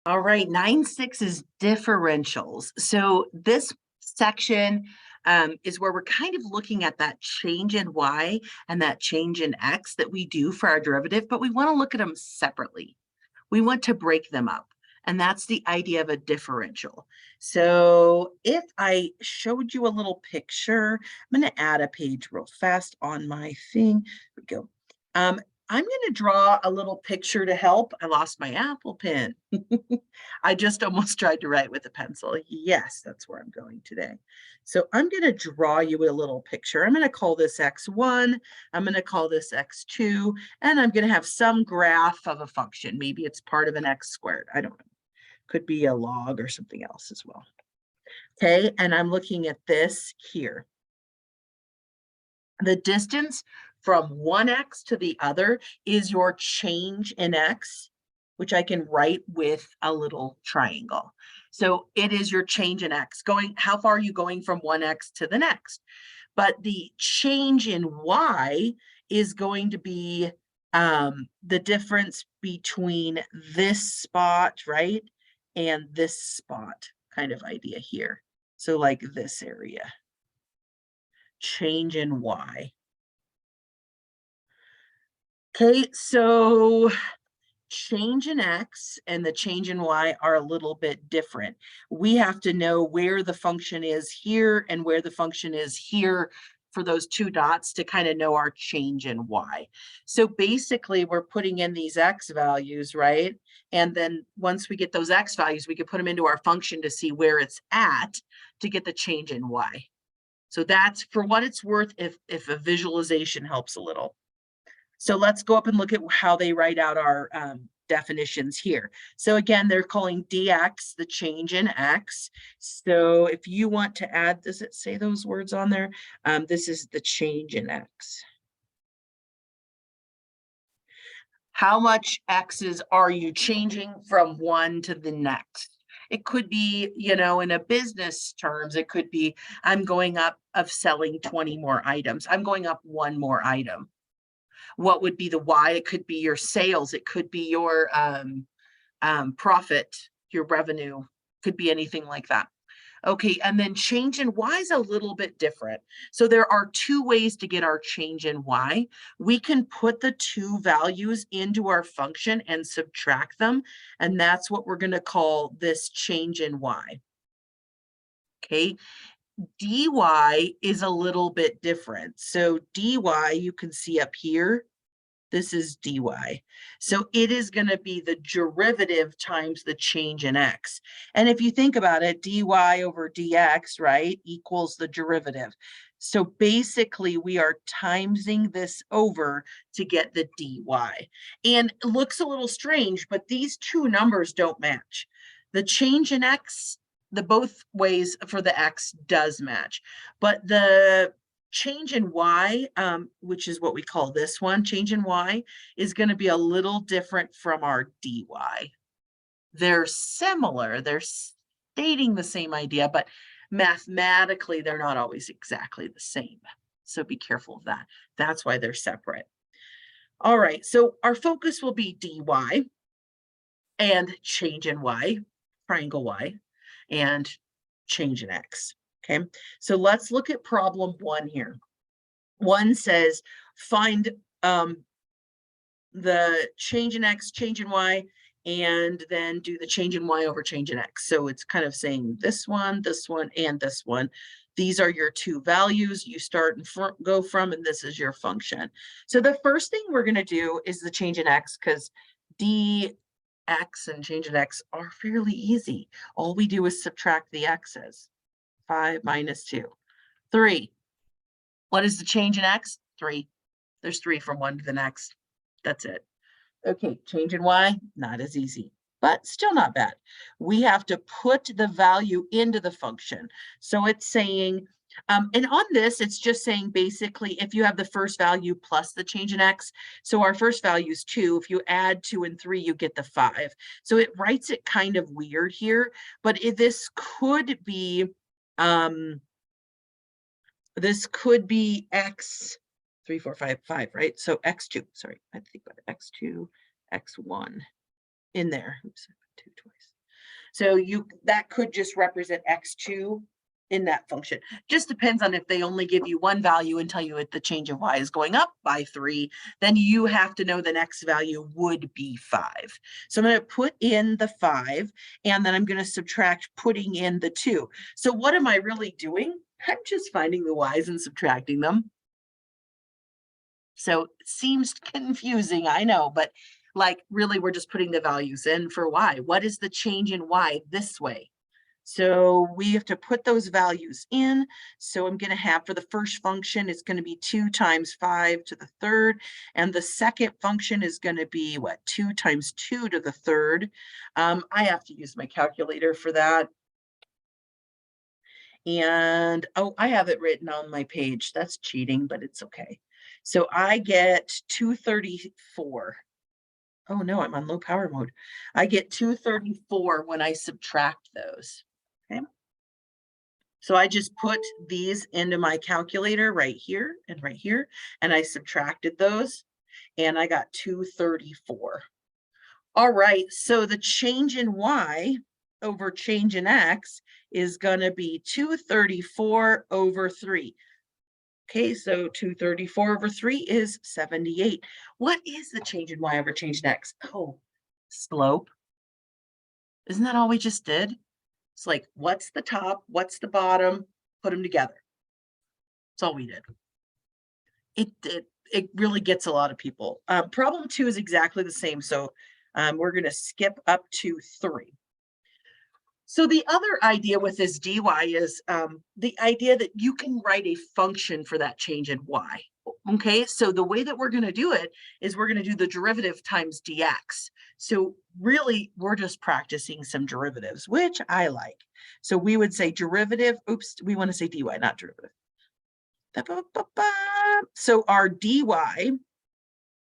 All right, 9.6 is differentials. So this section is where we're kind of looking at that change in y and that change in x that we do for our derivative, but we want to look at them separately. We want to break them up. And that's the idea of a differential. So if I showed you a little picture, I'm going to add a page real fast on my thing. Here we go. I'm going to draw a little picture to help. I lost my Apple pen. I just almost tried to write with a pencil. Yes, that's where I'm going today. So I'm going to draw you a little picture. I'm going to call this x1. I'm going to call this x2. And I'm going to have some graph of a function. Maybe it's part of an x squared. I don't know. Could be a log or something else as well. Okay, and I'm looking at this here. The distance from one x to the other is your change in x, which I can write with a little triangle. So it is your change in x. How far are you going from one x to the next? But the change in y is going to be the difference between this spot, right, and this spot kind of idea here. So like this area. Change in y. Okay, so change in x and the change in y are a little bit different. We have to know where the function is here and where the function is here for those two dots to kind of know our change in y. So basically we're putting in these x values, right? And then once we get those x values, we can put them into our function to see where it's at to get the change in y. So that's for what it's worth if a visualization helps a little. So let's go up and look at how they write out our definitions here. So again, they're calling dx the change in x. So if you want to add, does it say those words on there? This is the change in x. How much x's are you changing from one to the next? It could be, in a business terms, it could be, I'm going up of selling 20 more items. I'm going up one more item. What would be the y? It could be your sales. It could be your profit, your revenue, could be anything like that. Okay, and then change in y is a little bit different. So there are two ways to get our change in y. We can put the two values into our function and subtract them, and that's what we're going to call this change in y. Okay, dy is a little bit different. So dy, you can see up here, this is dy. So it is going to be the derivative times the change in x. And if you think about it, dy over dx, right, equals the derivative. So basically we are timesing this over to get the dy. And it looks a little strange, but these two numbers don't match. The change in x, the both ways for the x does match, but the change in y, which is what we call this one, change in y, is going to be a little different from our dy. They're similar, they're stating the same idea, but mathematically, they're not always exactly the same. So be careful of that. That's why they're separate. All right, so our focus will be dy and change in y, triangle y, and change in x. Okay, so let's look at problem 1 here. 1 says find the change in x, change in y, and then do the change in y over change in x. So it's kind of saying this one, and this one. These are your two values you start and go from, and this is your function. So the first thing we're going to do is the change in x, because dx and change in x are fairly easy. All we do is subtract the x's. 5 minus 2, 3. What is the change in x? 3. There's 3 from one to the next. That's it. Okay, change in y, not as easy, but still not bad. We have to put the value into the function. So it's saying, and on this, it's just saying basically if you have the first value plus the change in x, so our first value is 2. If you add 2 and 3, you get the 5. So it writes it kind of weird here, but this could be x 3, 4, 5, 5, right? So x2, sorry, I think about it, x2, x1 in there. Oops, I put 2 twice. So that could just represent x2 in that function. Just depends on if they only give you one value and tell you the change of y is going up by 3, then you have to know the next value would be 5. So I'm going to put in the 5, and then I'm going to subtract putting in the 2. So what am I really doing? I'm just finding the y's and subtracting them. So it seems confusing, I know, but like really we're just putting the values in for y. What is the change in y this way? So we have to put those values in. So I'm going to have for the first function, it's going to be 2 times 5 to the third. And the second function is going to be what? 2 times 2 to the third. I have to use my calculator for that. And oh, I have it written on my page. That's cheating, but it's okay. So I get 234. Oh no, I'm on low power mode. I get 234 when I subtract those. Okay. So I just put these into my calculator right here, and I subtracted those, and I got 234. All right, so the change in y over change in x is going to be 234 over 3. Okay, so 234 over 3 is 78. What is the change in y over change in x? Oh, slope. Isn't that all we just did? It's like, what's the top? What's the bottom? Put them together. That's all we did. It really gets a lot of people. Problem 2 is exactly the same. So we're going to skip up to 3. So the other idea with this dy is the idea that you can write a function for that change in y. Okay, so the way that we're going to do it is we're going to do the derivative times dx. So really, we're just practicing some derivatives, which I like. So we would say derivative, oops, we want to say dy, not derivative. So our dy,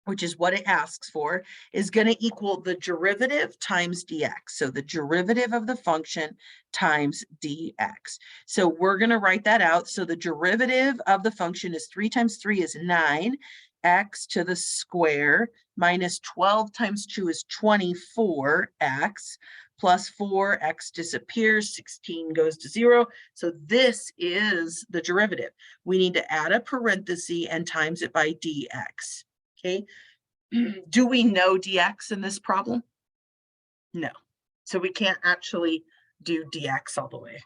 which is what it asks for, is going to equal the derivative times dx. So the derivative of the function times dx. So we're going to write that out. So the derivative of the function is 3 times 3 is 9, x to the square, minus 12 times 2 is 24x, plus 4x disappears, 16 goes to 0. So this is the derivative. We need to add a parenthesis and times it by dx. Okay, do we know dx in this problem? No. So we can't actually do dx all the way.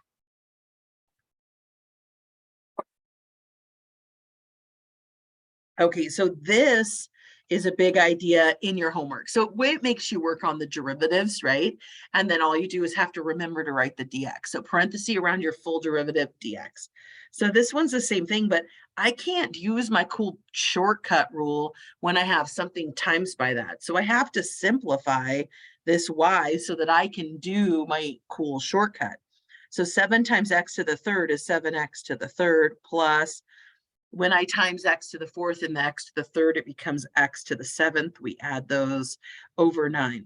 Okay, so this is a big idea in your homework. So it makes you work on the derivatives, right? And then all you do is have to remember to write the dx. So parenthesis around your full derivative dx. So this one's the same thing, but I can't use my cool shortcut rule when I have something times by that. So I have to simplify this y so that I can do my cool shortcut. So 7 times x to the third is 7x to the third plus, when I times x to the fourth and the x to the third, it becomes x to the seventh. We add those over 9.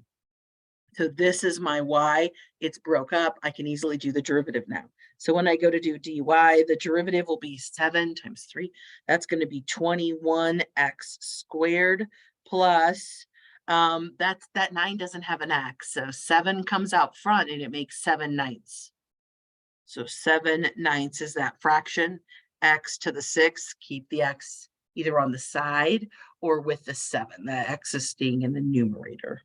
So this is my y. It's broke up. I can easily do the derivative now. So when I go to do dy, the derivative will be 7 times 3. That's going to be 21x squared plus, that 9 doesn't have an x. So 7 comes out front and it makes 7/9. So 7/9 is that fraction. X to the 6, keep the x either on the side or with the 7. The x is staying in the numerator.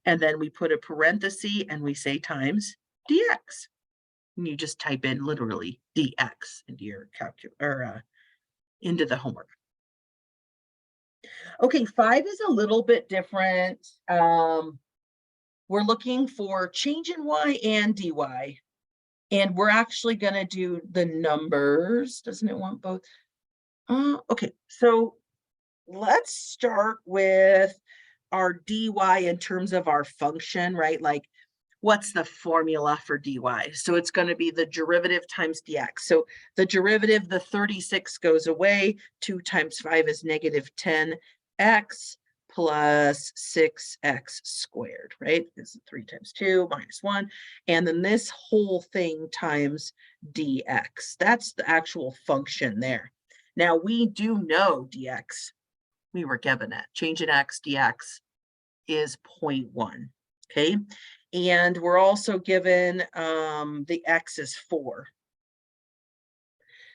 And then we put a parenthesis and we say times dx. And you just type in literally dx into your into the homework. Okay, 5 is a little bit different. We're looking for change in y and dy. And we're actually going to do the numbers. Doesn't it want both? Okay, so let's start with our dy in terms of our function, right? Like, what's the formula for dy? So it's going to be the derivative times dx. So the derivative, the 36 goes away. 2 times 5 is negative 10x plus 6x squared, right? This is 3 times 2 minus 1. And then this whole thing times dx. That's the actual function there. Now we do know dx. We were given it. Change in x dx is 0.1, okay? And we're also given the x is 4.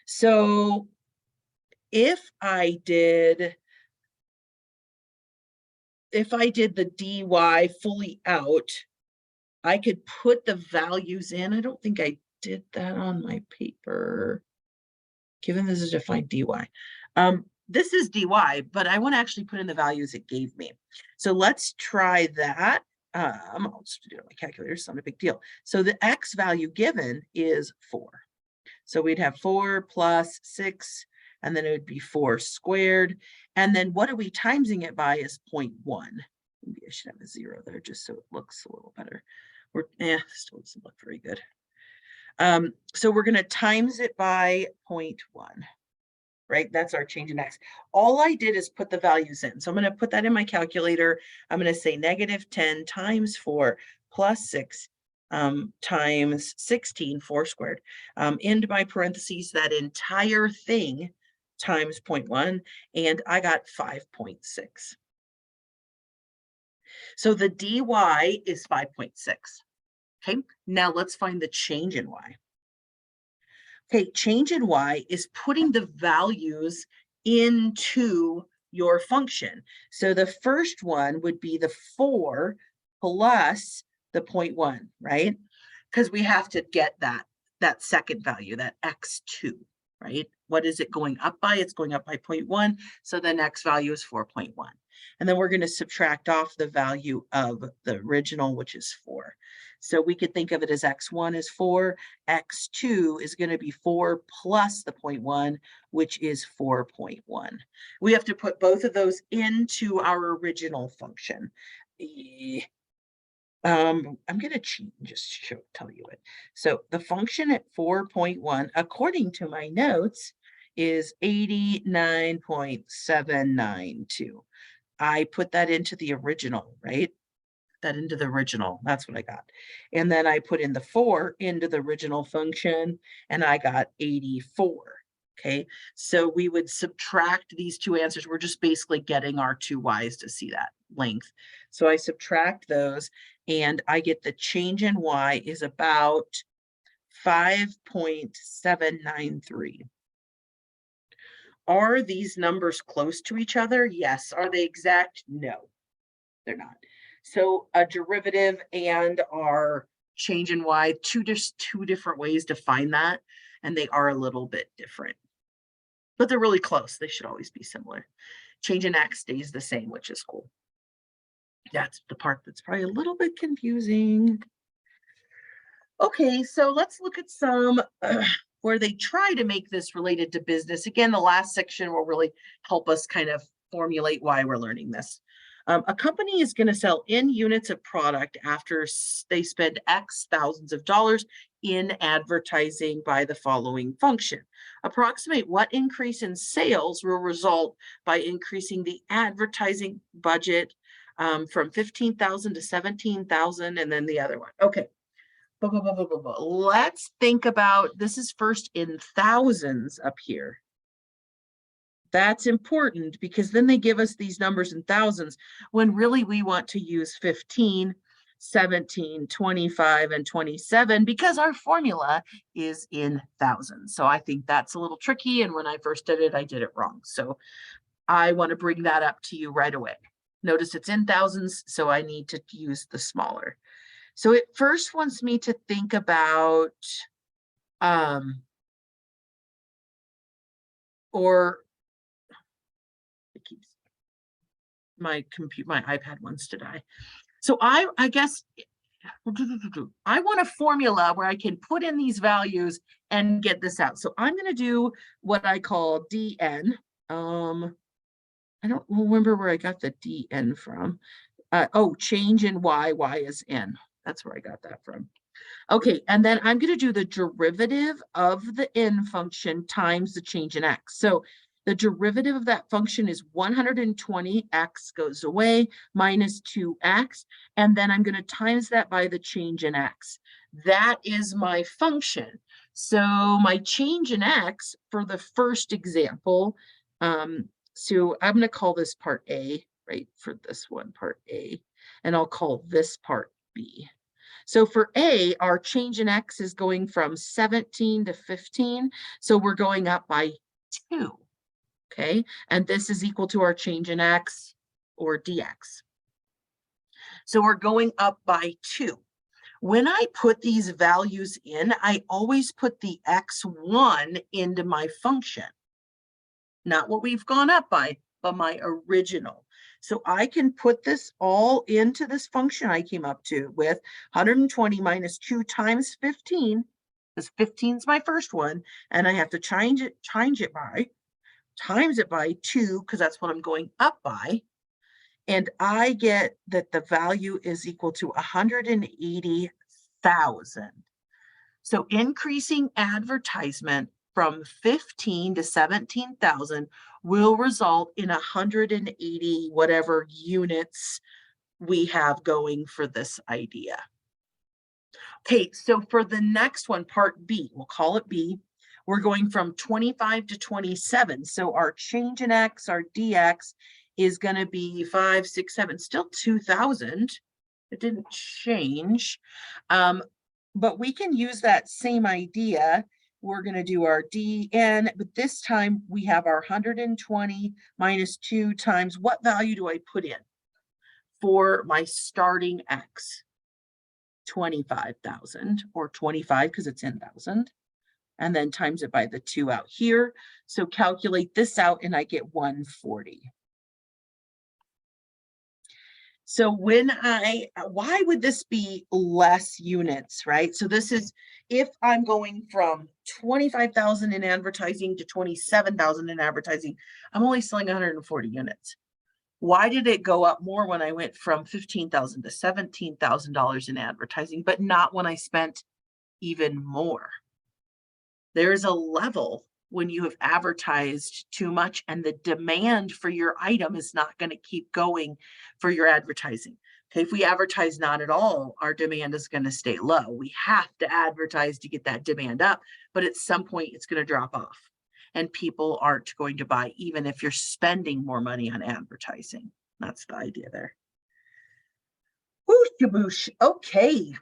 So if I did the dy fully out, I could put the values in. I don't think I did that on my paper. Given this is defined dy. This is dy, but I want to actually put in the values it gave me. So let's try that. I'll just do it on my calculator. It's not a big deal. So the x value given is 4. So we'd have 4 plus 6, and then it would be 4 squared. And then what are we timesing it by is 0.1. Maybe I should have a 0 there just so it looks a little better. Still doesn't look very good. So we're going to times it by 0.1, right? That's our change in x. All I did is put the values in. So I'm going to put that in my calculator. I'm going to say -10 times 4 plus 6 times 16, 4 squared, into my parentheses, that entire thing times 0.1, and I got 5.6. So the dy is 5.6. Okay, now let's find the change in y. Okay, change in y is putting the values into your function. So the first one would be the 4 plus the 0.1, right? Because we have to get that second value, that x2, right? What is it going up by? It's going up by 0.1. So the next value is 4.1. And then we're going to subtract off the value of the original, which is 4. So we could think of it as x1 is 4, x2 is going to be 4 plus the 0.1, which is 4.1. We have to put both of those into our original function. I'm going to cheat and just tell you it. So the function at 4.1, according to my notes, is 89.792. I put that into the original, right? That into the original. That's what I got. And then I put in the 4 into the original function, and I got 84. Okay, so we would subtract these two answers. We're just basically getting our two y's to see that length. So I subtract those, and I get the change in y is about 5.793. Are these numbers close to each other? Yes. Are they exact? No, they're not. So a derivative and our change in y, just two different ways to find that, and they are a little bit different. But they're really close. They should always be similar. Change in x stays the same, which is cool. That's the part that's probably a little bit confusing. Okay, so let's look at some where they try to make this related to business. Again, the last section will really help us kind of formulate why we're learning this. A company is going to sell N units of product after they spend X thousands of dollars in advertising by the following function. Approximate what increase in sales will result by increasing the advertising budget from 15,000 to 17,000, and then the other one. Okay. Let's think about, this is first in thousands up here. That's important because then they give us these numbers in thousands when really we want to use 15, 17, 25, and 27 because our formula is in thousands. So I think that's a little tricky. And when I first did it, I did it wrong. So I want to bring that up to you right away. Notice it's in thousands, so I need to use the smaller. So it first wants me to think about, or it keeps my iPad wants to die. So I guess I want a formula where I can put in these values and get this out. So I'm going to do what I call DN. I don't remember where I got the DN from. Change in y is n. That's where I got that from. Okay, and then I'm going to do the derivative of the n function times the change in x. So the derivative of that function is 120, x goes away, minus 2x, and then I'm going to times that by the change in x. That is my function. So my change in x for the first example, so I'm going to call this part A, right, for this one, part A, and I'll call this part B. So for A, our change in X is going from 17 to 15. So we're going up by 2. Okay. And this is equal to our change in X or dx. So we're going up by 2. When I put these values in, I always put the x1 into my function. Not what we've gone up by, but my original. So I can put this all into this function I came up to with 120 minus 2 times 15, because 15 is my first one, and I have to times it by 2, because that's what I'm going up by. And I get that the value is equal to 180,000. So increasing advertisement from 15 to 17,000 will result in 180 whatever units we have going for this idea. Okay, so for the next one, part B, we'll call it B, we're going from 25 to 27. So our change in X, our dx, is going to be 5, 6, 7, still 2,000. It didn't change. But we can use that same idea. We're going to do our dn, but this time we have our 120 minus 2 times what value do I put in for my starting X? 25,000 or 25 because it's in thousand. And then times it by the 2 out here. So calculate this out and I get 140. So why would this be less units, right? So this is, if I'm going from 25,000 in advertising to 27,000 in advertising, I'm only selling 140 units. Why did it go up more when I went from 15,000 to $17,000 in advertising, but not when I spent even more? There's a level when you have advertised too much and the demand for your item is not going to keep going for your advertising. Okay, if we advertise not at all, our demand is going to stay low. We have to advertise to get that demand up, but at some point it's going to drop off and people aren't going to buy even if you're spending more money on advertising. That's the idea there. Whoosh kaboosh. Okay.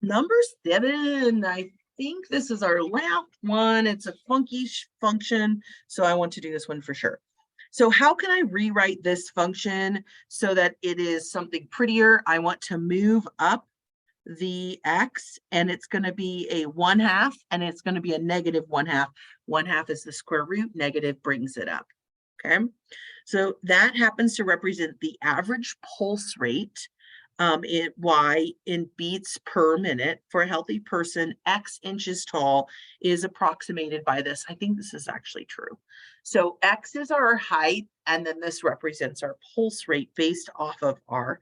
Number 7, I think this is our last one. It's a funky function, so I want to do this one for sure. So how can I rewrite this function so that it is something prettier? I want to move up the x, and it's going to be a 1/2, and it's going to be a negative 1/2. 1/2 is the square root, negative brings it up. Okay, so that happens to represent the average pulse rate. Y in beats per minute for a healthy person, X inches tall is approximated by this. I think this is actually true. So X is our height, and then this represents our pulse rate based off of our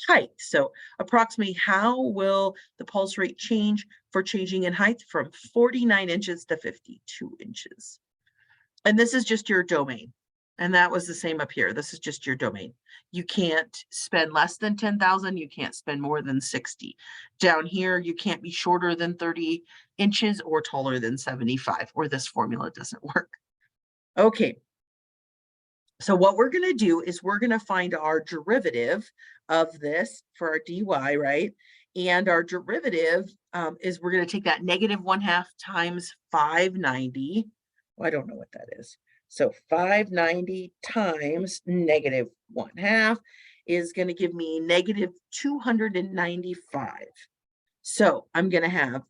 height. So approximately how will the pulse rate change for changing in height from 49 inches to 52 inches? And this is just your domain. And that was the same up here. This is just your domain. You can't spend less than 10,000. You can't spend more than 60. Down here, you can't be shorter than 30 inches or taller than 75, or this formula doesn't work. Okay. So what we're going to do is we're going to find our derivative of this for our dy, right? And our derivative is we're going to take that negative 1/2 times 590. Well, I don't know what that is. So 590 times negative 1/2 is going to give me negative 295. So I'm going to have,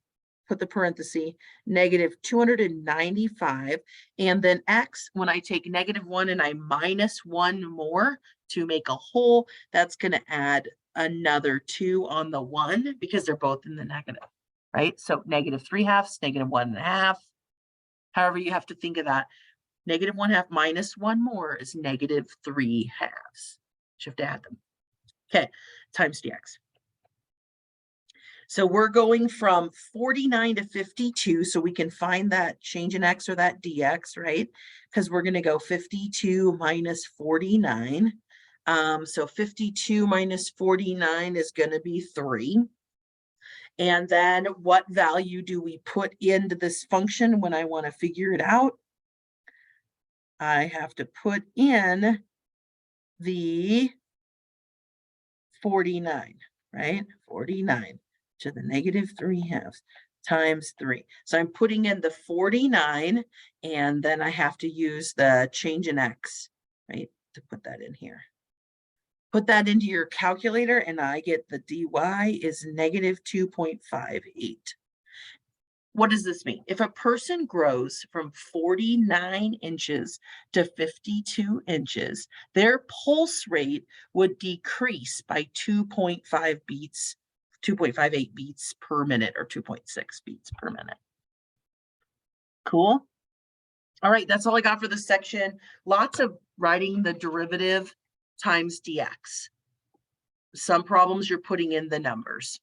put the parenthesis, negative 295. And then x, when I take negative 1 and I minus 1 more to make a whole, that's going to add another 2 on the 1 because they're both in the negative, right? So negative 3/2, negative 1/2. However you have to think of that. Negative 1/2 minus 1 more is negative 3/2. You have to add them. Okay, times dx. So we're going from 49 to 52, so we can find that change in x or that dx, right? Because we're going to go 52 minus 49. So 52 minus 49 is going to be 3. And then what value do we put into this function when I want to figure it out? I have to put in the 49. right? 49 to the negative 3/2 times 3. So I'm putting in the 49, and then I have to use the change in x, right, to put that in here. Put that into your calculator, and I get the dy is negative 2.58. What does this mean? If a person grows from 49 inches to 52 inches, their pulse rate would decrease by 2.5 beats, 2.58 beats per minute, or 2.6 beats per minute. Cool. All right, that's all I got for this section. Lots of writing the derivative times dx. Some problems you're putting in the numbers.